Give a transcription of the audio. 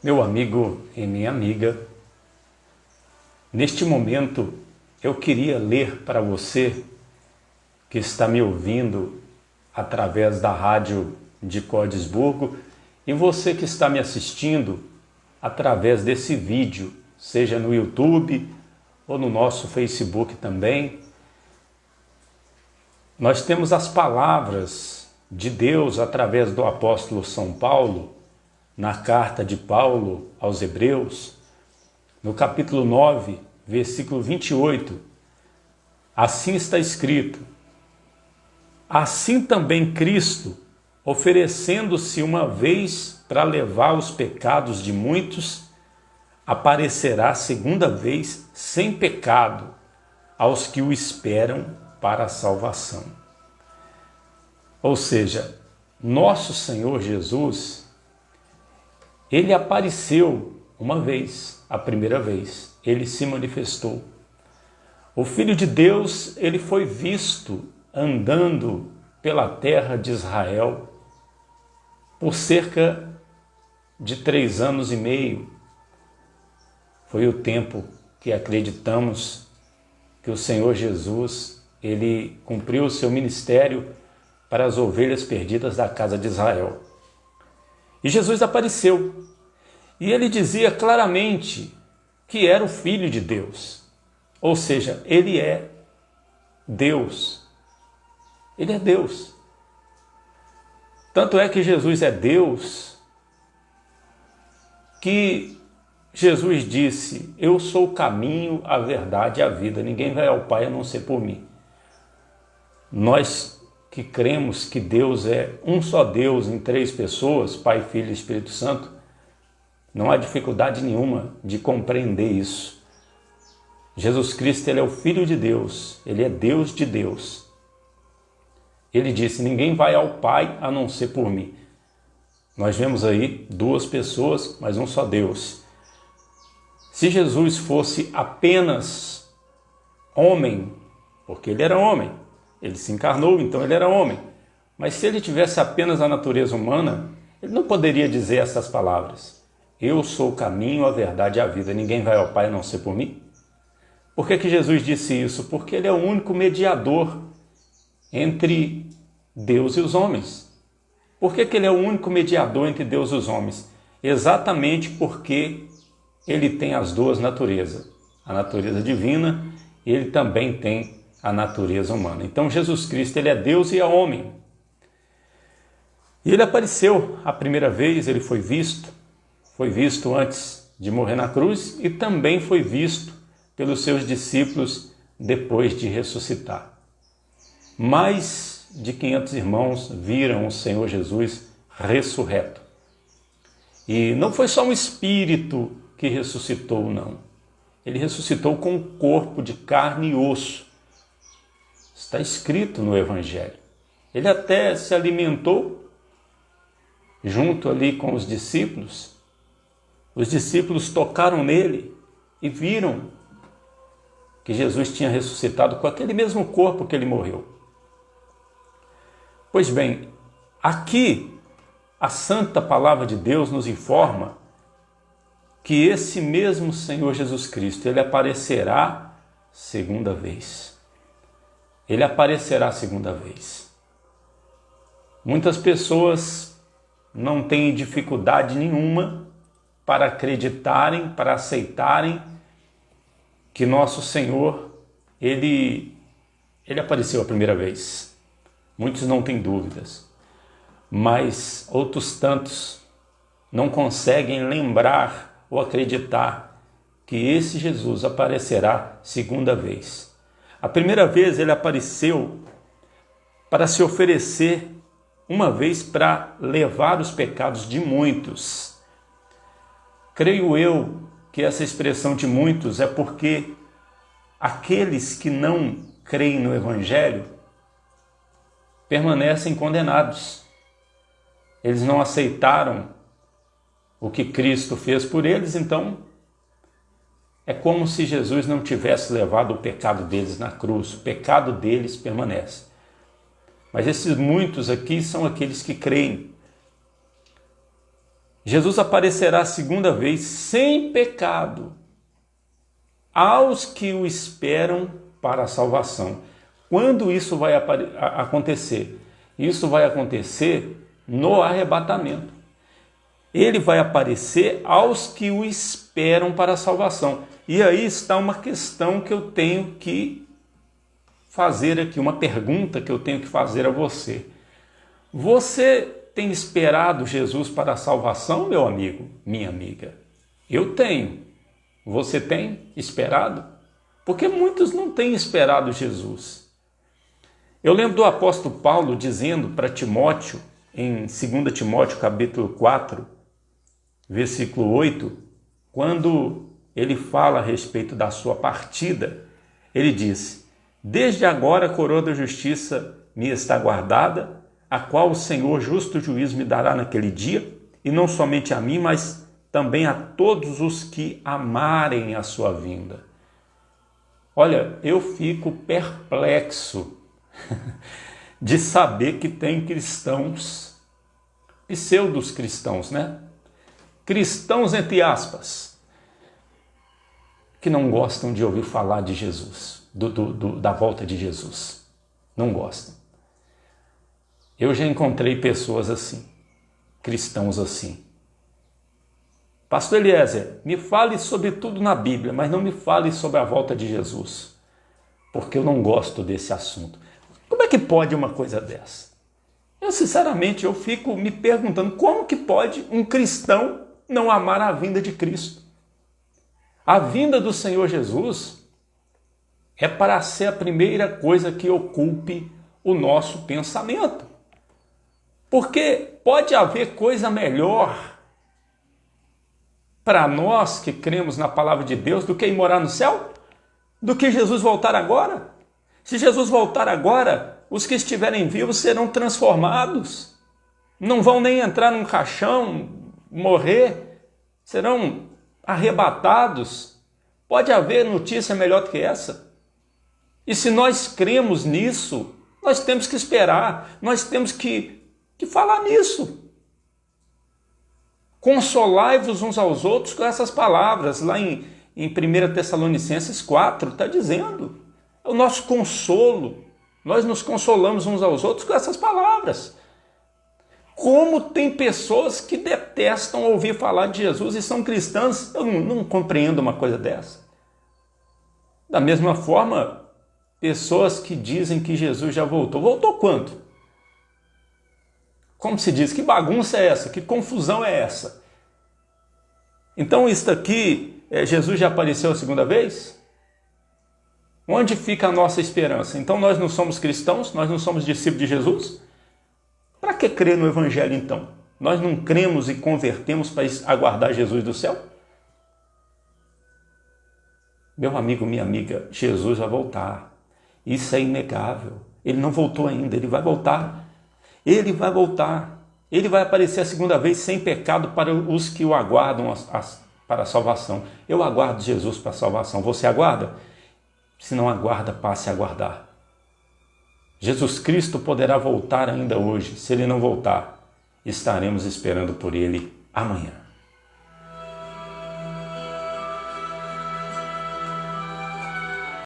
Meu amigo e minha amiga, neste momento eu queria ler para você que está me ouvindo através da rádio de Codesburgo e você que está me assistindo através desse vídeo, seja no YouTube ou no nosso Facebook também. Nós temos as palavras de Deus através do apóstolo São Paulo, na carta de Paulo aos Hebreus, no capítulo 9, versículo 28, assim está escrito: assim também Cristo, oferecendo-se uma vez para levar os pecados de muitos, aparecerá segunda vez sem pecado aos que o esperam para a salvação. Ou seja, nosso Senhor Jesus, Ele apareceu uma vez, a primeira vez, Ele se manifestou. O Filho de Deus, Ele foi visto andando pela terra de Israel por cerca de 3 anos e meio. Foi o tempo que acreditamos que o Senhor Jesus, Ele cumpriu o seu ministério para as ovelhas perdidas da casa de Israel. E Jesus apareceu, e ele dizia claramente que era o Filho de Deus, ou seja, ele é Deus. Ele é Deus. Tanto é que Jesus é Deus, que Jesus disse: eu sou o caminho, a verdade e a vida, ninguém vai ao Pai a não ser por mim. Nós que cremos que Deus é um só Deus em 3 pessoas, Pai, Filho e Espírito Santo, não há dificuldade nenhuma de compreender isso. Jesus Cristo, Ele é o Filho de Deus, Ele é Deus de Deus. Ele disse: ninguém vai ao Pai a não ser por mim. Nós vemos aí 2 pessoas, mas um só Deus. Se Jesus fosse apenas homem, porque Ele era homem, Ele se encarnou, então Ele era homem. Mas se Ele tivesse apenas a natureza humana, Ele não poderia dizer essas palavras: eu sou o caminho, a verdade e a vida, ninguém vai ao Pai a não ser por mim. Por que Jesus disse isso? Porque Ele é o único mediador entre Deus e os homens. Por que Ele é o único mediador entre Deus e os homens? Exatamente porque Ele tem as 2 naturezas, a natureza divina, e Ele também tem a natureza humana. Então Jesus Cristo, Ele é Deus e é homem. E Ele apareceu a primeira vez, Ele foi visto antes de morrer na cruz e também foi visto pelos seus discípulos depois de ressuscitar. Mais de 500 irmãos viram o Senhor Jesus ressurreto. E não foi só um espírito que ressuscitou, não. Ele ressuscitou com um corpo de carne e osso. Está escrito no Evangelho. Ele até se alimentou junto ali com os discípulos. Os discípulos tocaram nele e viram que Jesus tinha ressuscitado com aquele mesmo corpo que ele morreu. Pois bem, aqui a santa palavra de Deus nos informa que esse mesmo Senhor Jesus Cristo, Ele aparecerá segunda vez. Ele aparecerá segunda vez. Muitas pessoas não têm dificuldade nenhuma para acreditarem, para aceitarem que nosso Senhor, Ele apareceu a primeira vez. Muitos não têm dúvidas, mas outros tantos não conseguem lembrar ou acreditar que esse Jesus aparecerá segunda vez. A primeira vez Ele apareceu para se oferecer uma vez para levar os pecados de muitos. Creio eu que essa expressão de muitos é porque aqueles que não creem no Evangelho permanecem condenados. Eles não aceitaram o que Cristo fez por eles, então é como se Jesus não tivesse levado o pecado deles na cruz. O pecado deles permanece. Mas esses muitos aqui são aqueles que creem. Jesus aparecerá a segunda vez sem pecado aos que o esperam para a salvação. Quando isso vai acontecer? Isso vai acontecer no arrebatamento. Ele vai aparecer aos que o esperam para a salvação. E aí está uma questão que eu tenho que fazer aqui, uma pergunta que eu tenho que fazer a você. Você tem esperado Jesus para a salvação, meu amigo, minha amiga? Eu tenho. Você tem esperado? Porque muitos não têm esperado Jesus. Eu lembro do apóstolo Paulo dizendo para Timóteo, em 2 Timóteo capítulo 4, versículo 8, quando ele fala a respeito da sua partida, ele diz: desde agora a coroa da justiça me está guardada, a qual o Senhor justo juiz me dará naquele dia, e não somente a mim, mas também a todos os que amarem a sua vinda. Olha, eu fico perplexo de saber que tem cristãos, pseudos cristãos, né? Cristãos entre aspas, que não gostam de ouvir falar de Jesus, da volta de Jesus. Não gostam. Eu já encontrei pessoas assim, cristãos assim. Pastor Eliezer, me fale sobre tudo na Bíblia, mas não me fale sobre a volta de Jesus, porque eu não gosto desse assunto. Como é que pode uma coisa dessa? Eu, sinceramente, eu fico me perguntando como que pode um cristão não amar a vinda de Cristo. A vinda do Senhor Jesus é para ser a primeira coisa que ocupe o nosso pensamento. Porque pode haver coisa melhor para nós que cremos na palavra de Deus do que ir morar no céu? Do que Jesus voltar agora? Se Jesus voltar agora, os que estiverem vivos serão transformados. Não vão nem entrar num caixão, morrer. Serão arrebatados. Pode haver notícia melhor do que essa? E se nós cremos nisso, nós temos que esperar. Nós temos que falar nisso. Consolai-vos uns aos outros com essas palavras. Lá em 1 Tessalonicenses 4, está dizendo. É o nosso consolo. Nós nos consolamos uns aos outros com essas palavras. Como tem pessoas que detestam ouvir falar de Jesus e são cristãs, eu não compreendo uma coisa dessa. Da mesma forma, pessoas que dizem que Jesus já voltou. Voltou quando? Como se diz, que bagunça é essa? Que confusão é essa? Então isso aqui, Jesus já apareceu a segunda vez? Onde fica a nossa esperança? Então nós não somos cristãos? Nós não somos discípulos de Jesus? Para que crer no Evangelho então? Nós não cremos e convertemos para aguardar Jesus do céu? Meu amigo, minha amiga, Jesus vai voltar. Isso é inegável. Ele não voltou ainda, ele vai voltar. Ele vai voltar. Ele vai aparecer a segunda vez sem pecado para os que o aguardam para a salvação. Eu aguardo Jesus para a salvação. Você aguarda? Se não aguarda, passe a aguardar. Jesus Cristo poderá voltar ainda hoje. Se ele não voltar, estaremos esperando por ele amanhã.